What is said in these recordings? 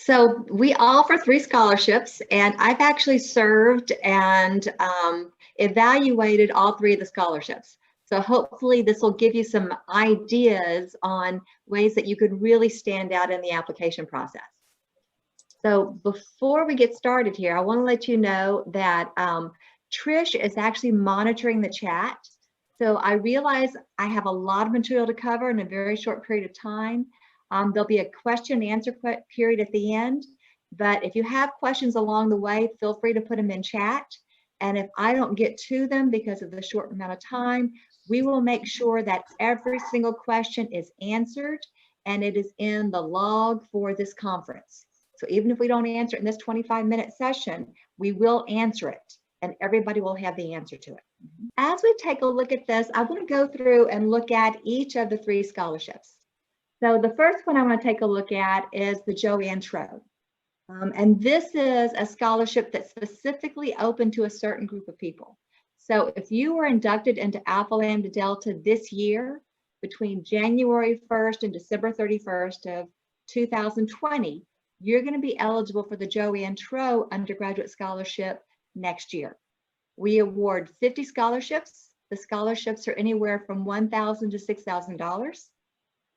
So we offer 3 scholarships, and I've actually served and evaluated all 3 of the scholarships. So hopefully this will give you some ideas on ways that you could really stand out in the application process. So before we get started here, I want to let you know that Trish is actually monitoring the chat. So I realize I have a lot of material to cover in a very short period of time. There'll be a question and answer period at the end, but if you have questions along the way, feel free to put them in chat. And if I don't get to them because of the short amount of time, we will make sure that every single question is answered and it is in the log for this conference. So even if we don't answer it in this 25-minute session, we will answer it and everybody will have the answer to it. As we take a look at this, I want to go through and look at each of the 3 scholarships. So the first one I want to take a look at is the Joanne Trow. And this is a scholarship that's specifically open to a certain group of people. So if you were inducted into Alpha Lambda Delta this year, between January 1st and December 31st of 2020, you're going to be eligible for the Joanne Trow undergraduate scholarship next year. We award 50 scholarships. The scholarships are anywhere from $1,000 to $6,000.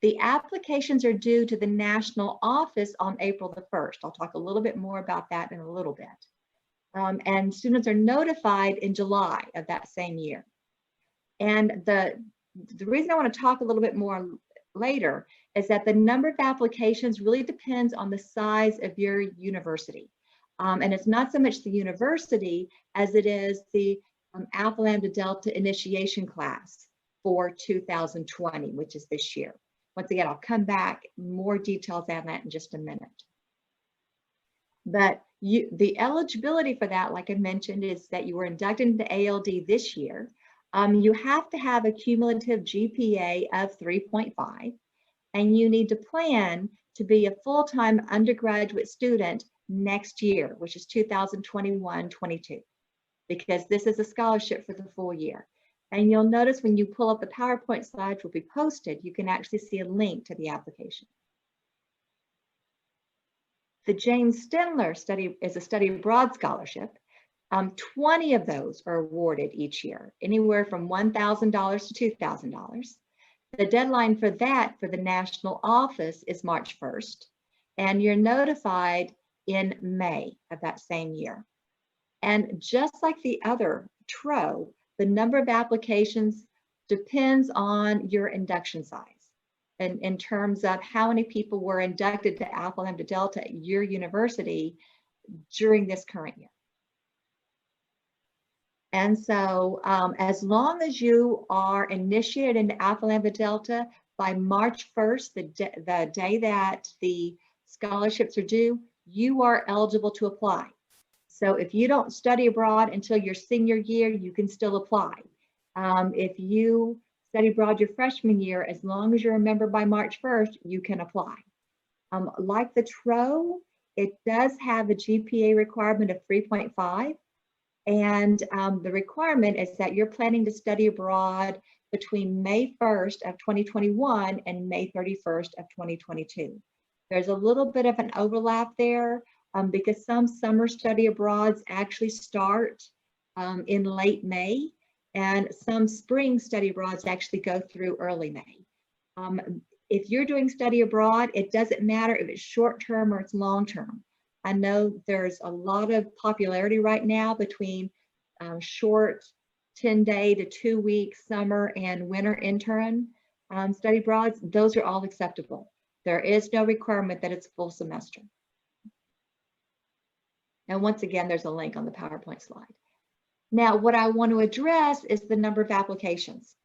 The applications are due to the national office on April the 1st. I'll talk a little bit more about that in a little bit. And students are notified in July of that same year. And the reason I want to talk a little bit more later is that the number of applications really depends on the size of your university. And it's not so much the university as it is the Alpha Lambda Delta initiation class for 2020, which is this year. Once again, I'll come back, more details on that in just a minute. But the eligibility for that, like I mentioned, is that you were inducted into ALD this year. You have to have a cumulative GPA of 3.5, and you need to plan to be a full-time undergraduate student next year, which is 2021-22, because this is a scholarship for the full year. And you'll notice when you pull up the PowerPoint slides will be posted, you can actually see a link to the application. The James Stendler study is a study abroad scholarship. 20 of those are awarded each year, anywhere from $1,000 to $2,000. The deadline for that for the national office is March 1st, and you're notified in May of that same year. And just like the other TRO, the number of applications depends on your induction size and in terms of how many people were inducted to Alpha Lambda Delta at your university during this current year. And so as long as you are initiated into Alpha Lambda Delta by March 1st, the day that the scholarships are due, you are eligible to apply. So if you don't study abroad until your senior year, you can still apply. If you study abroad your freshman year, as long as you're a member by March 1st, you can apply. Like the TRO, it does have a GPA requirement of 3.5. And the requirement is that you're planning to study abroad between May 1st of 2021 and May 31st of 2022. There's a little bit of an overlap there because some summer study abroads actually start in late May, and some spring study abroads actually go through early May. If you're doing study abroad, it doesn't matter if it's short term or it's long term. I know there's a lot of popularity right now between short 10-day to 2-week summer and winter intern study abroads. Those are all acceptable. There is no requirement that it's full semester. And once again, there's a link on the PowerPoint slide. Now, what I want to address is the number of applications.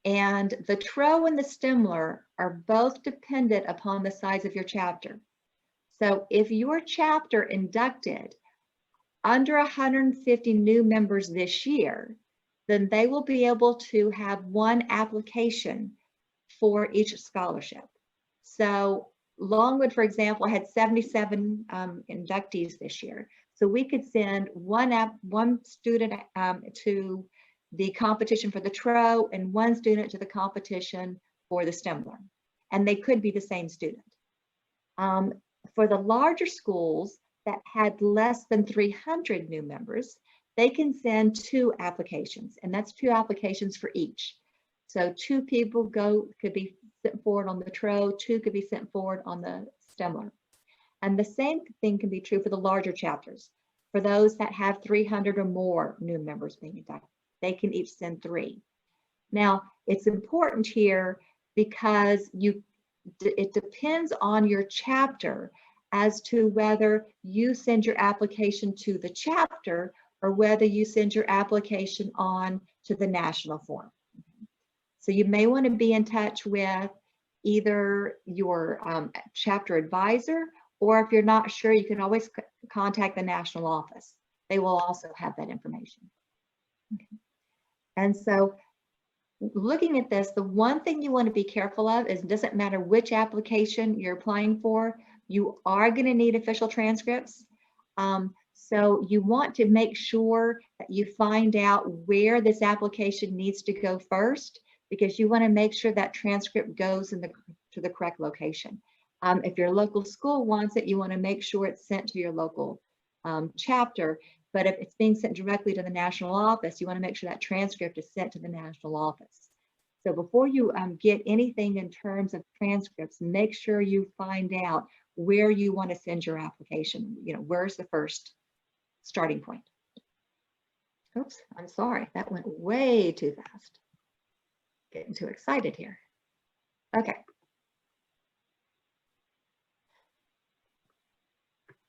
And the TRO and the Stendler are both dependent upon the size of your chapter. So if your chapter inducted under 150 new members this year, then they will be able to have 1 application for each scholarship. So Longwood, for example, had 77 inductees this year. So we could send one student to the competition for the TRO and 1 student to the competition for the Stendler. And they could be the same student. for the larger schools that had less than 300 new members, they can send 2 applications, and that's 2 applications for each. So 2 people could be sent forward on the TRO, 2 could be sent forward on the STEMLR. And the same thing can be true for the larger chapters. For those that have 300 or more new members being inducted, they can each send 3. Now, it's important here because it depends on your chapter as to whether you send your application to the chapter or whether you send your application on to the national form. So you may want to be in touch with either your chapter advisor, or if you're not sure, you can always contact the national office. They will also have that information. Okay. And so looking at this, the one thing you want to be careful of is it doesn't matter which application you're applying for, you are going to need official transcripts. So you want to make sure that you find out where this application needs to go first, because you want to make sure that transcript goes to the correct location. If your local school wants it, you want to make sure it's sent to your local chapter. But if it's being sent directly to the national office, you want to make sure that transcript is sent to the national office. So before you get anything in terms of transcripts, make sure you find out where you want to send your application. You know, where's the first starting point? Oops, I'm sorry, that went way too fast. Getting too excited here. Okay.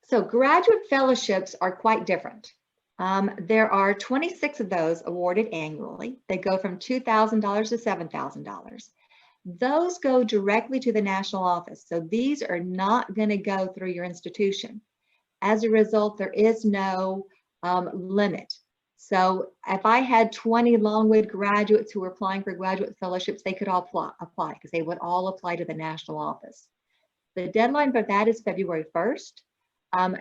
So graduate fellowships are quite different. There are 26 of those awarded annually. They go from $2,000 to $7,000. Those go directly to the national office. So these are not going to go through your institution. As a result, there is no limit. So if I had 20 Longwood graduates who were applying for graduate fellowships, they could all apply because they would all apply to the national office. The deadline for that is February 1st.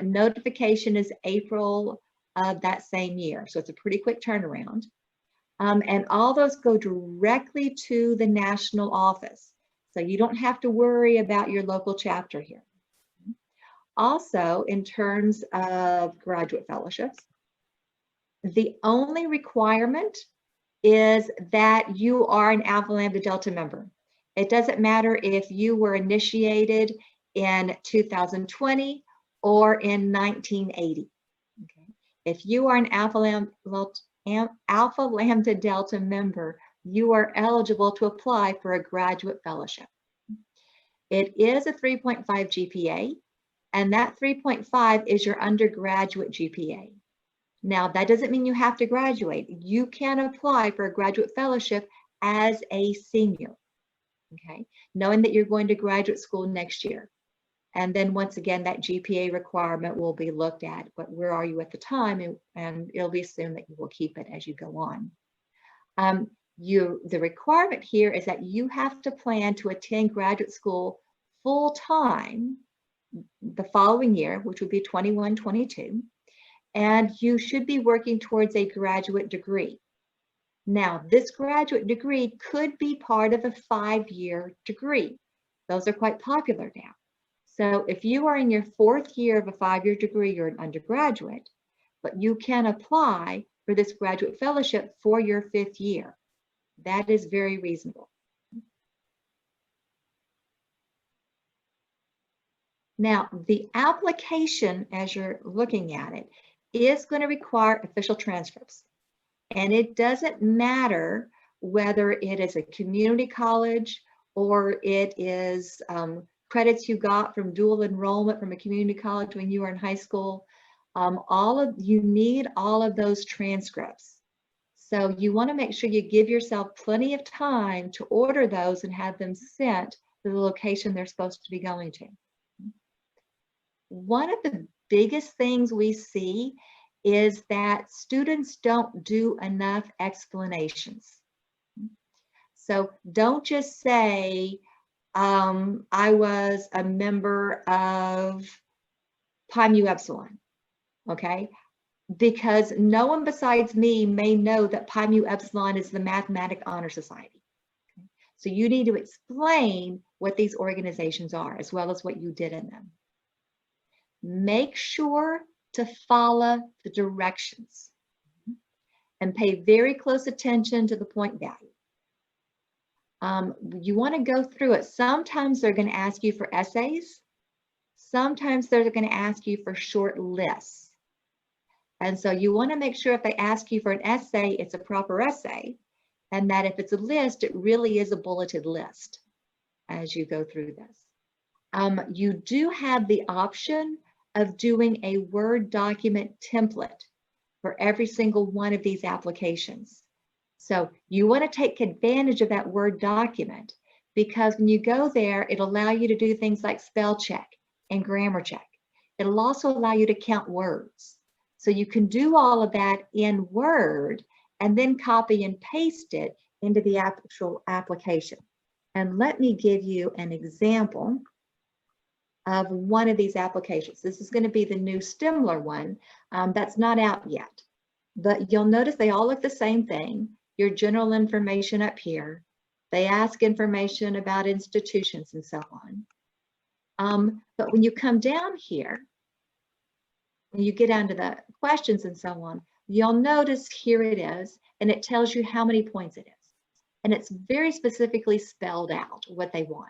Notification is April of that same year. So it's a pretty quick turnaround. And all those go directly to the national office. So you don't have to worry about your local chapter here. Also, in terms of graduate fellowships, the only requirement is that you are an Alpha Lambda Delta member. It doesn't matter if you were initiated in 2020 or in 1980. Okay. If you are an Alpha Lambda Delta member, you are eligible to apply for a graduate fellowship. It is a 3.5 GPA, and that 3.5 is your undergraduate GPA. Now, that doesn't mean you have to graduate. You can apply for a graduate fellowship as a senior, okay, knowing that you're going to graduate school next year. And then once again, that GPA requirement will be looked at, but where are you at the time? And it'll be assumed that you will keep it as you go on. The requirement here is that you have to plan to attend graduate school full time the following year, which would be 21-22, and you should be working towards a graduate degree. Now, this graduate degree could be part of a 5-year degree. Those are quite popular now. So if you are in your 4th year of a 5-year degree, you're an undergraduate, but you can apply for this graduate fellowship for your 5th year. That is very reasonable. Now, the application, as you're looking at it, is going to require official transcripts. And it doesn't matter whether it is a community college or it is credits you got from dual enrollment from a community college when you were in high school. You need all of those transcripts. So you want to make sure you give yourself plenty of time to order those and have them sent to the location they're supposed to be going to. One of the biggest things we see is that students don't do enough explanations. So don't just say, I was a member of Pi Mu Epsilon, okay? Because no one besides me may know that Pi Mu Epsilon is the Mathematic Honor Society. Okay? So you need to explain what these organizations are as well as what you did in them. make sure to follow the directions and pay very close attention to the point value. You want to go through it. Sometimes they're going to ask you for essays. Sometimes they're going to ask you for short lists. And so you want to make sure if they ask you for an essay, it's a proper essay, and that if it's a list, it really is a bulleted list as you go through this. You do have the option of doing a Word document template for every single one of these applications. So you want to take advantage of that Word document, because when you go there, it'll allow you to do things like spell check and grammar check. It'll also allow you to count words. So you can do all of that in Word and then copy and paste it into the actual application. And let me give you an example of one of these applications. This is going to be the new Stemmler one that's not out yet. But you'll notice they all look the same thing. Your general information up here. They ask information about institutions and so on. But when you come down here, when you get down to the questions and so on, you'll notice here it is, and it tells you how many points it is. And it's very specifically spelled out what they want.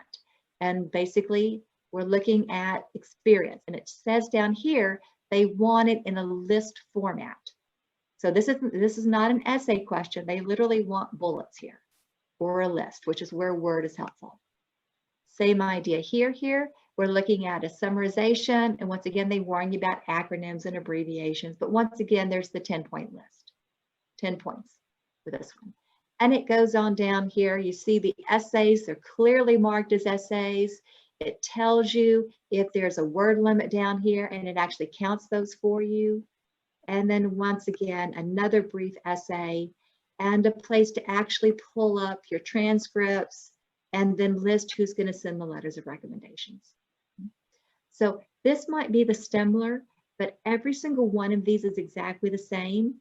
And basically, we're looking at experience. And it says down here, they want it in a list format. So this is not an essay question. They literally want bullets here, or a list, which is where Word is helpful. Same idea here. We're looking at a summarization. And once again, they warn you about acronyms and abbreviations. But once again, there's the 10-point list, 10 points for this one. And it goes on down here. You see the essays, they're clearly marked as essays. It tells you if there's a word limit down here, and it actually counts those for you. And then once again, another brief essay and a place to actually pull up your transcripts and then list who's going to send the letters of recommendations. So this might be the Stemmler, but every single one of these is exactly the same.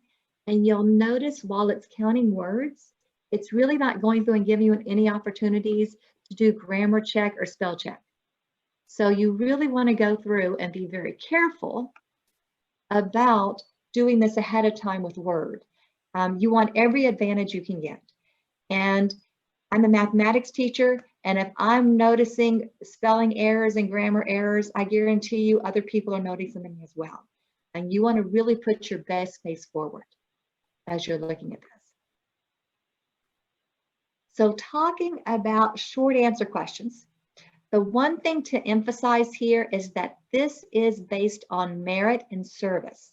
And you'll notice while it's counting words, it's really not going through and giving you any opportunities to do grammar check or spell check. So you really want to go through and be very careful about doing this ahead of time with Word. You want every advantage you can get. And I'm a mathematics teacher, and if I'm noticing spelling errors and grammar errors, I guarantee you other people are noticing them as well. And you want to really put your best face forward as you're looking at this. So talking about short answer questions, the one thing to emphasize here is that this is based on merit and service.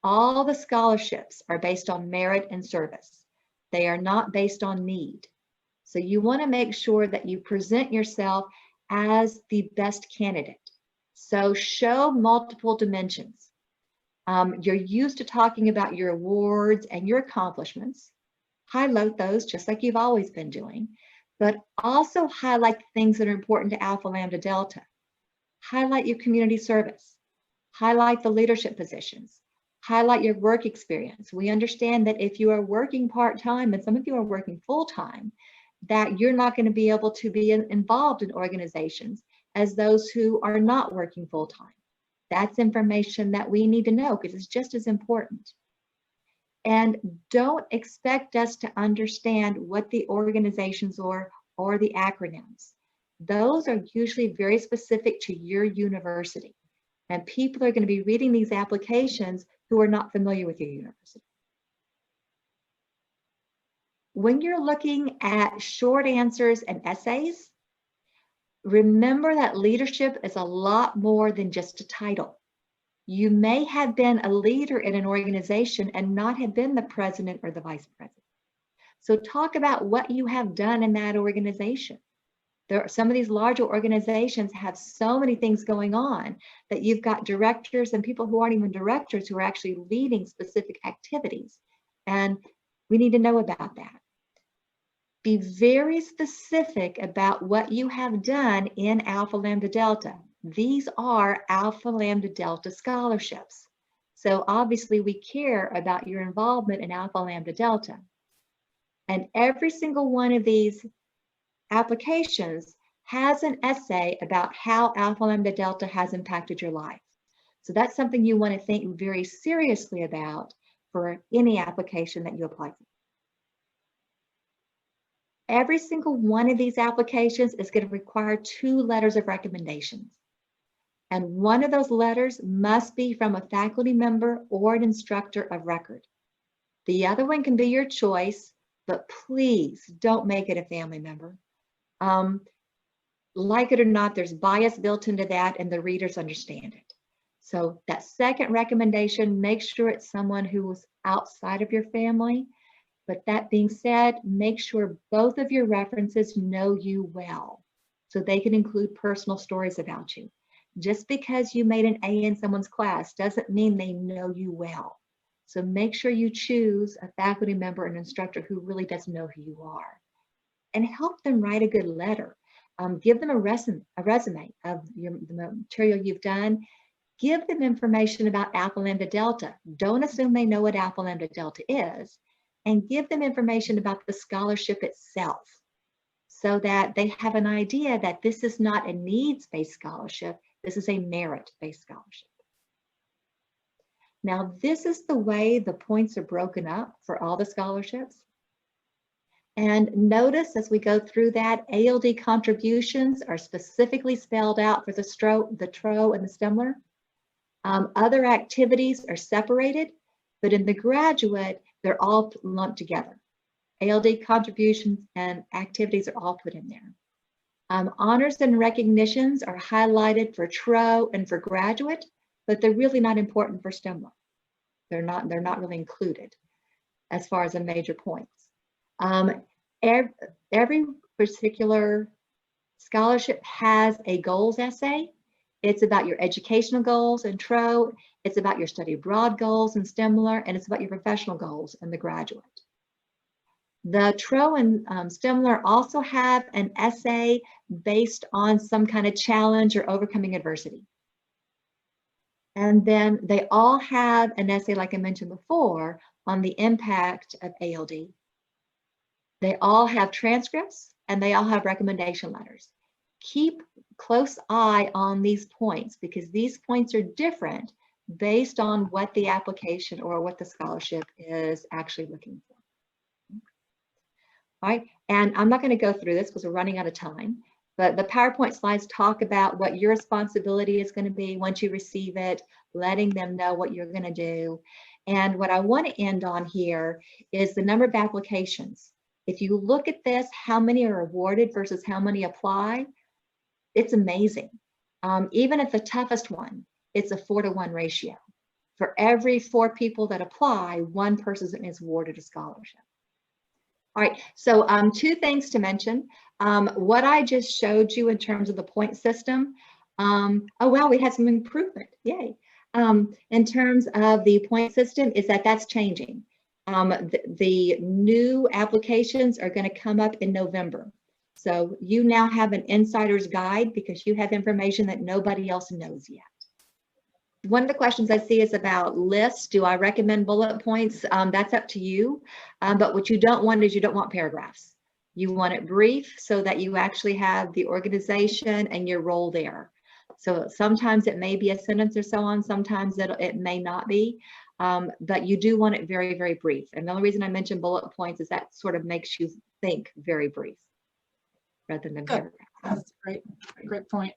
All the scholarships are based on merit and service. They are not based on need. So you want to make sure that you present yourself as the best candidate. So show multiple dimensions. You're used to talking about your awards and your accomplishments. Highlight those just like you've always been doing, but also highlight the things that are important to Alpha Lambda Delta. Highlight your community service. Highlight the leadership positions. Highlight your work experience. We understand that if you are working part-time, and some of you are working full-time, that you're not going to be able to be involved in organizations as those who are not working full-time. That's information that we need to know because it's just as important. And don't expect us to understand what the organizations are or the acronyms. Those are usually very specific to your university. And people are going to be reading these applications who are not familiar with your university. When you're looking at short answers and essays, remember that leadership is a lot more than just a title. You may have been a leader in an organization and not have been the president or the vice president. So talk about what you have done in that organization. Some of these larger organizations have so many things going on that you've got directors and people who aren't even directors who are actually leading specific activities. And we need to know about that. Be very specific about what you have done in Alpha Lambda Delta. These are Alpha Lambda Delta scholarships. So obviously we care about your involvement in Alpha Lambda Delta. And every single one of these applications has an essay about how Alpha Lambda Delta has impacted your life. So that's something you want to think very seriously about for any application that you apply for. Every single one of these applications is going to require 2 letters of recommendations. And one of those letters must be from a faculty member or an instructor of record. The other one can be your choice, but please don't make it a family member. Like it or not, there's bias built into that and the readers understand it. So that second recommendation, make sure it's someone who was outside of your family. But that being said, make sure both of your references know you well, so they can include personal stories about you. Just because you made an A in someone's class doesn't mean they know you well. So make sure you choose a faculty member or an instructor who really does know who you are. And help them write a good letter. Give them a resume of the material you've done. Give them information about Alpha Lambda Delta. Don't assume they know what Alpha Lambda Delta is. And give them information about the scholarship itself so that they have an idea that this is not a needs-based scholarship, this is a merit-based scholarship. Now, this is the way the points are broken up for all the scholarships. And notice as we go through that, ALD contributions are specifically spelled out for the TRO, and the STEMLR. Other activities are separated, but in the graduate, they're all lumped together. ALD contributions and activities are all put in there. Honors and recognitions are highlighted for TRO and for graduate, but they're really not important for STEMLR. They're not really included as far as the major points. Every particular scholarship has a goals essay. It's about your educational goals in TRO, it's about your study abroad goals in STEMLR, and it's about your professional goals in the graduate. The TRO and STEMLR also have an essay based on some kind of challenge or overcoming adversity. And then they all have an essay, like I mentioned before, on the impact of ALD. They all have transcripts and they all have recommendation letters. Keep close eye on these points because these points are different based on what the application or what the scholarship is actually looking for. All right, and I'm not going to go through this because we're running out of time, but the PowerPoint slides talk about what your responsibility is going to be once you receive it, letting them know what you're going to do. And what I want to end on here is the number of applications. If you look at this, how many are awarded versus how many apply, it's amazing. Even at the toughest one, it's a 4-to-1 ratio. For every 4 people that apply, 1 person is awarded a scholarship. All right, so 2 things to mention. What I just showed you in terms of the point system, oh wow, we had some improvement, yay. In terms of the point system is that's changing. The new applications are going to come up in November. So you now have an insider's guide because you have information that nobody else knows yet. One of the questions I see is about lists. Do I recommend bullet points? That's up to you. But what you don't want is you don't want paragraphs. You want it brief so that you actually have the organization and your role there. So sometimes it may be a sentence or so on, sometimes it may not be, but you do want it very, very brief. And the only reason I mention bullet points is that sort of makes you think very brief rather than paragraphs. That's great point.